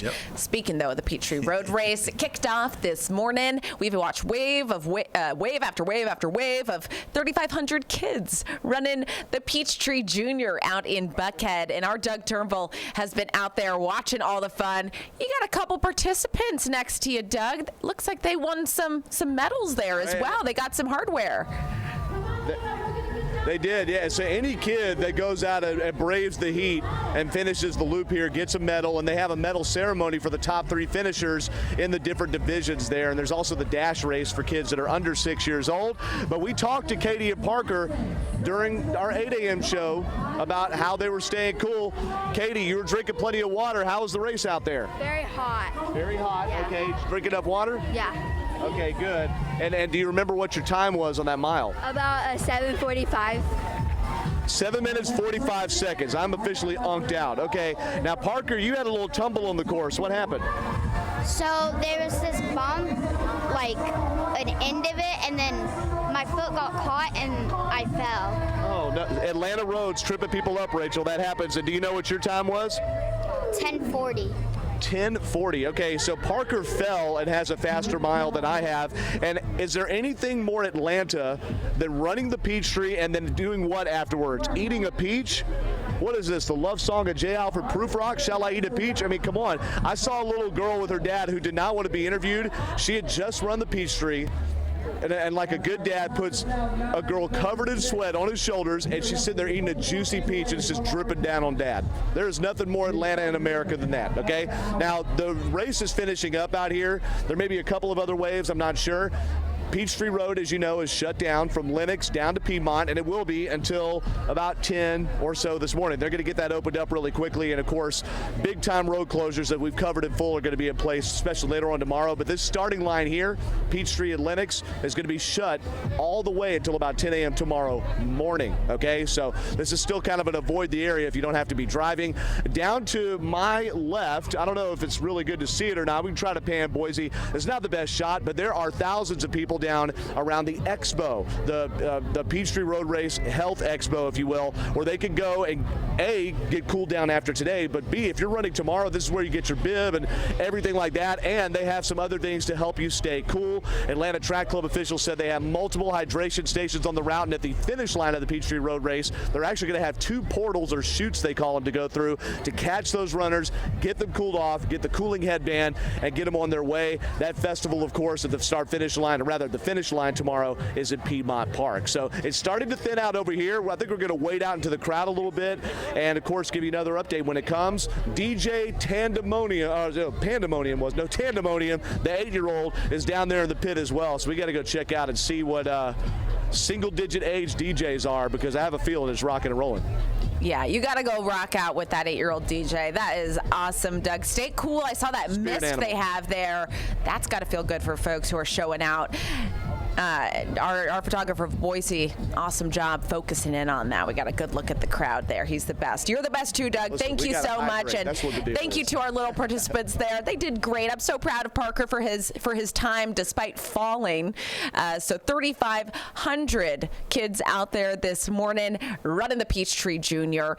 Yep. Speaking, though, of the Peachtree Road Race, it kicked off this morning. We've watched wave after wave after wave of 3,500 kids running the Peachtree Junior out in Buckhead. And our Doug Turnbull has been out there watching all the fun. You got a couple participants next to you, Doug. Looks like they won some medals there as well. They got some hardware. They did, yeah. So any kid that goes out and braves the heat and finishes the loop here gets a medal, and they have a medal ceremony for the top 3 finishers in the different divisions there. And there's also the dash race for kids that are under 6 years old. But we talked to Katie and Parker during our 8 a.m. show about how they were staying cool. Katie, you were drinking plenty of water. How was the race out there? Very hot. Very hot, Yeah. okay. Did you drink enough water? Yeah. Okay, good. And do you remember what your time was on that mile? About 7:45. 7 minutes, 45 seconds. I'm officially unked out. Okay, now Parker, you had a little tumble on the course. What happened? So there was this bump, like an end of it, and then my foot got caught and I fell. Oh, no. Atlanta roads tripping people up, Rachel. That happens. And do you know what your time was? 10:40. 10:40. Okay, so Parker fell and has a faster mile than I have. And is there anything more Atlanta than running the Peachtree and then doing what afterwards? Eating a peach? What is this, the love song of J. Alfred Prufrock? Shall I eat a peach? I mean, come on. I saw a little girl with her dad who did not want to be interviewed. She had just run the Peachtree. And like a good dad puts a girl covered in sweat on his shoulders, and she's sitting there eating a juicy peach, and it's just dripping down on dad. There is nothing more Atlanta in America than that, okay? Now, the race is finishing up out here. There may be a couple of other waves, I'm not sure. Peachtree Road, as you know, is shut down from Lenox down to Piedmont, and it will be until about 10 or so this morning. They're going to get that opened up really quickly, and of course, big-time road closures that we've covered in full are going to be in place, especially later on tomorrow. But this starting line here, Peachtree and Lenox, is going to be shut all the way until about 10 a.m. tomorrow morning, okay? So this is still kind of an avoid the area if you don't have to be driving. Down to my left, I don't know if it's really good to see it or not. We can try to pan Boise. It's not the best shot, but there are thousands of people down around the expo, the Peachtree Road Race Health Expo, if you will, where they can go and A, get cooled down after today, but B, if you're running tomorrow, this is where you get your bib and everything like that, and they have some other things to help you stay cool. Atlanta Track Club officials said they have multiple hydration stations on the route, and at the finish line of the Peachtree Road Race, they're actually going to have 2 portals, or chutes they call them, to go through to catch those runners, get them cooled off, get the cooling headband, and get them on their way. That festival, of course, at the start-finish line, or rather the finish line tomorrow, is at Piedmont Park. So it's starting to thin out over here. I think we're going to wade out into the crowd a little bit, and of course give you another update when it comes. DJ Tandemonium, Tandemonium, the 8-year-old, is down there in the pit as well. So we got to go check out and see what single-digit age DJs are, because I have a feeling it's rocking and rolling. Yeah, you got to go rock out with that 8-year-old DJ. That is awesome, Doug. Stay cool. I saw that mist they have there. That's got to feel good for folks who are showing out. Our photographer of Boise, awesome job focusing in on that. We got a good look at the crowd there. He's the best. You're the best too, Doug. Listen, thank you so much, and thank you to our little participants there. They did great. I'm so proud of Parker for his time despite falling. So 3,500 kids out there this morning running the Peachtree Junior.